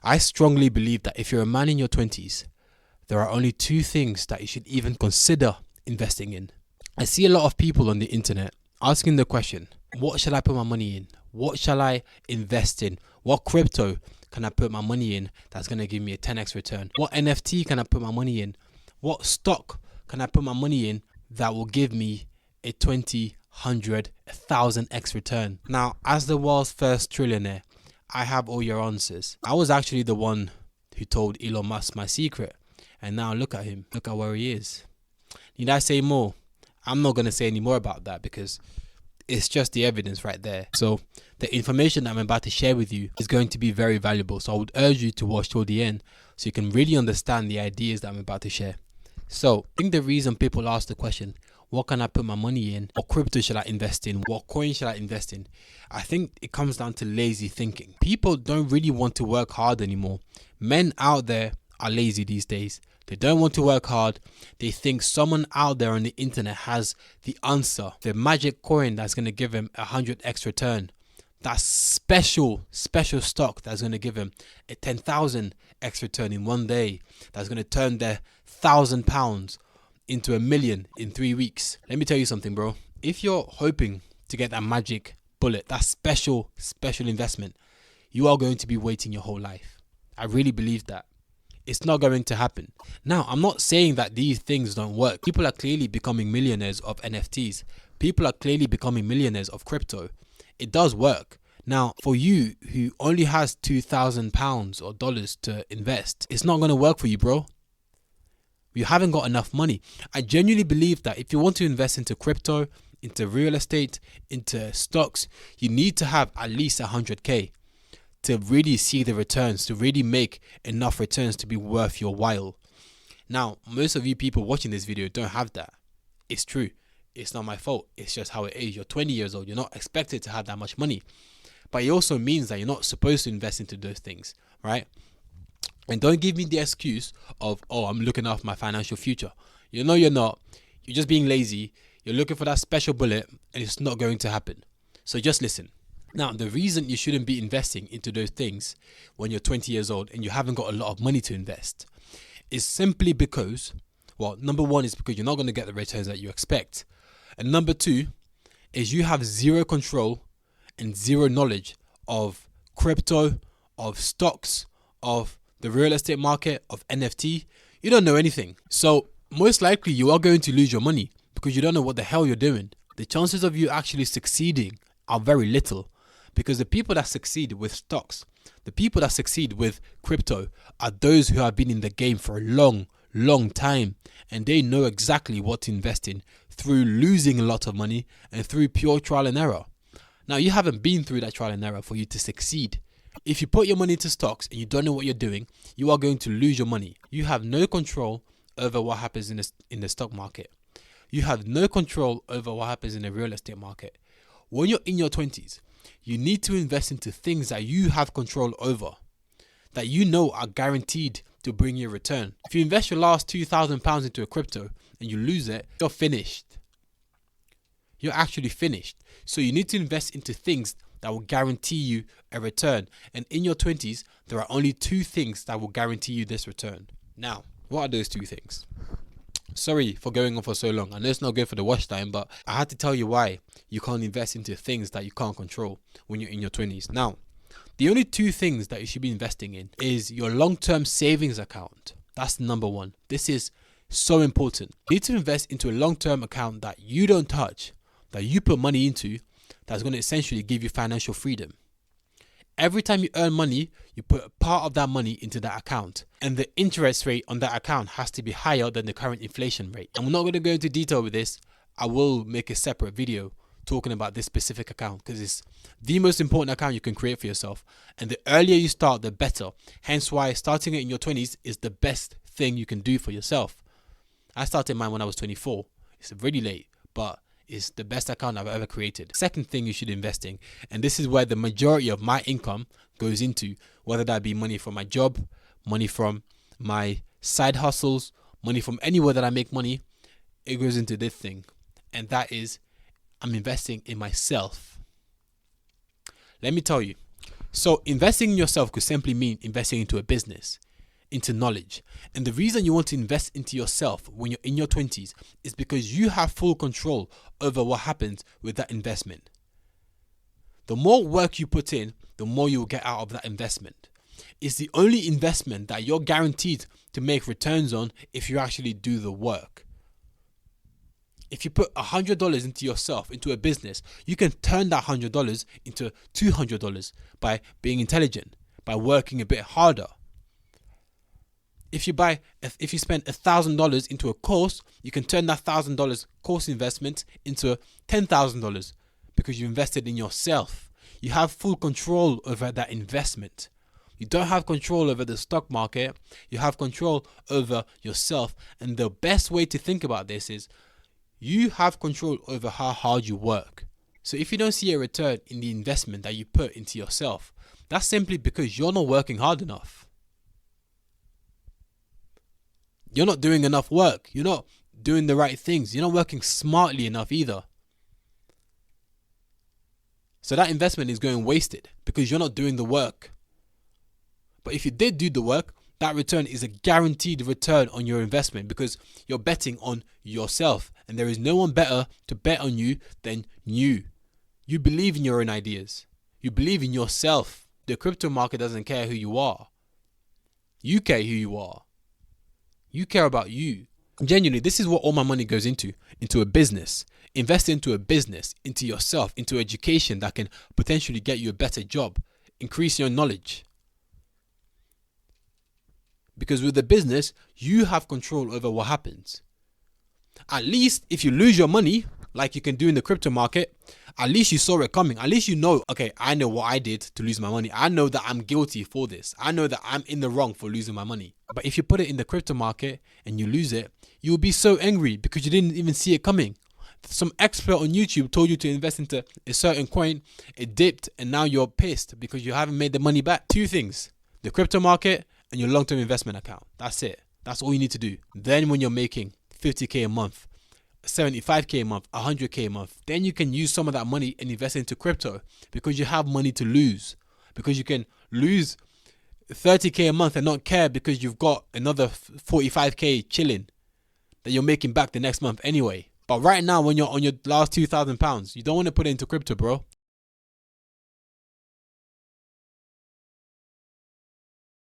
I strongly believe that if you're a man in your 20s, there are only two things that you should even consider investing in. I see a lot of people on the internet asking the question, what should I put my money in? What shall I invest in? What crypto can I put my money in that's going to give me a 10x return? What NFT can I put my money in? What stock can I put my money in that will give me a 20, 100, 1000x return? Now, as the world's first trillionaire, I have all your answers. I was actually the one who told Elon Musk my secret. And now look at him. Look at where he is. Need I say more? I'm not going to say any more about that because it's just the evidence right there. So the information that I'm about to share with you is going to be very valuable. So I would urge you to watch till the end so you can really understand the ideas that I'm about to share. So I think the reason people ask the question, what can I put my money in? What crypto should I invest in? What coin should I invest in? I think it comes down to lazy thinking. People don't really want to work hard anymore. Men out there are lazy these days. They don't want to work hard. They think someone out there on the internet has the answer, the magic coin that's going to give him 100x return. That special stock that's going to give him a 10,000x return in one day. That's going to turn their £1,000 into $1 million in 3 weeks. Let me tell you something, bro. If you're hoping to get that magic bullet, that special investment, you are going to be waiting your whole life. I really believe that. It's not going to happen. Now, I'm not saying that these things don't work. People are clearly becoming millionaires of NFTs. People are clearly becoming millionaires of crypto. It does work. Now, for you who only has £2,000 or dollars to invest, it's not going to work for you, bro. You haven't got enough money. I genuinely believe that if you want to invest into crypto, into real estate, into stocks, you need to have at least 100k. To really see the returns, to really make enough returns to be worth your while. Now, most of you people watching this video don't have that. It's true. It's not my fault. It's just how it is. You're 20 years old. You're not expected to have that much money. But it also means that you're not supposed to invest into those things, right? And don't give me the excuse of, oh, I'm looking after my financial future. You know you're not. You're just being lazy. You're looking for that special bullet and it's not going to happen. So just listen. Now, the reason you shouldn't be investing into those things when you're 20 years old and you haven't got a lot of money to invest is simply because, well, number one is because you're not going to get the returns that you expect. And number two is you have zero control and zero knowledge of crypto, of stocks, of the real estate market, of NFT. You don't know anything. So most likely you are going to lose your money because you don't know what the hell you're doing. The chances of you actually succeeding are very little. Because the people that succeed with stocks, the people that succeed with crypto are those who have been in the game for a long time. And they know exactly what to invest in through losing a lot of money and through pure trial and error. Now, you haven't been through that trial and error for you to succeed. If you put your money into stocks and you don't know what you're doing, you are going to lose your money. You have no control over what happens in the stock market. You have no control over what happens in the real estate market. When you're in your 20s, you need to invest into things that you have control over, that you know are guaranteed to bring you a return. If you invest your last £2,000 into a crypto and you lose it, you're finished. You're actually finished. So you need to invest into things that will guarantee you a return. And in your 20s, there are only two things that will guarantee you this return. Now, what are those two things? Sorry for going on for so long. I know it's not good for the watch time, but I had to tell you why you can't invest into things that you can't control when you're in your 20s. Now, the only two things that you should be investing in is your long-term savings account. That's number one. This is so important. You need to invest into a long-term account that you don't touch, that you put money into, that's going to essentially give you financial freedom. Every time you earn money, you put a part of that money into that account. And the interest rate on that account has to be higher than the current inflation rate. And we're not going to go into detail with this. I will make a separate video talking about this specific account because it's the most important account you can create for yourself. And the earlier you start, the better. Hence why starting it in your 20s is the best thing you can do for yourself. I started mine when I was 24. It's really late, but it's the best account I've ever created. Second thing you should invest in, and this is where the majority of my income goes into, whether that be money from my job, money from my side hustles, money from anywhere that I make money, it goes into this thing. And that is, I'm investing in myself. Let me tell you, So investing in yourself could simply mean investing into a business, into knowledge. And the reason you want to invest into yourself when you're in your 20s is because you have full control over what happens with that investment. The more work you put in, the more you will get out of that investment. It's the only investment that you're guaranteed to make returns on if you actually do the work. If you put $100 into yourself, into a business, you can turn that $100 into $200 by being intelligent, by working a bit harder. If you spend $1,000 into a course, you can turn that $1,000 course investment into $10,000 because you invested in yourself. You have full control over that investment. You don't have control over the stock market. You have control over yourself. And the best way to think about this is you have control over how hard you work. So if you don't see a return in the investment that you put into yourself, that's simply because you're not working hard enough. You're not doing enough work. You're not doing the right things. You're not working smartly enough either. So that investment is going wasted because you're not doing the work. But if you did do the work, that return is a guaranteed return on your investment because you're betting on yourself. And there is no one better to bet on you than you. You believe in your own ideas. You believe in yourself. The crypto market doesn't care who you are. You care who you are. You care about you. Genuinely, this is what all my money goes into a business. Invest into a business, into yourself, into education that can potentially get you a better job, increase your knowledge. Because with the business, you have control over what happens. At least if you lose your money, like you can do in the crypto market, at least you saw it coming. At least you know, okay, I know what I did to lose my money. I know that I'm guilty for this. I know that I'm in the wrong for losing my money. But if you put it in the crypto market and you lose it, you'll be so angry because you didn't even see it coming. Some expert on YouTube told you to invest into a certain coin, it dipped, and now you're pissed because you haven't made the money back. Two things: the crypto market and your long-term investment account. That's it. That's all you need to do. Then when you're making 50k a month, 75k a month, 100k a month, then you can use some of that money and invest into crypto because you have money to lose. Because you can lose 30k a month and not care because you've got another 45k chilling that you're making back the next month anyway. But right now, when you're on your last £2,000, you don't want to put it into crypto, bro.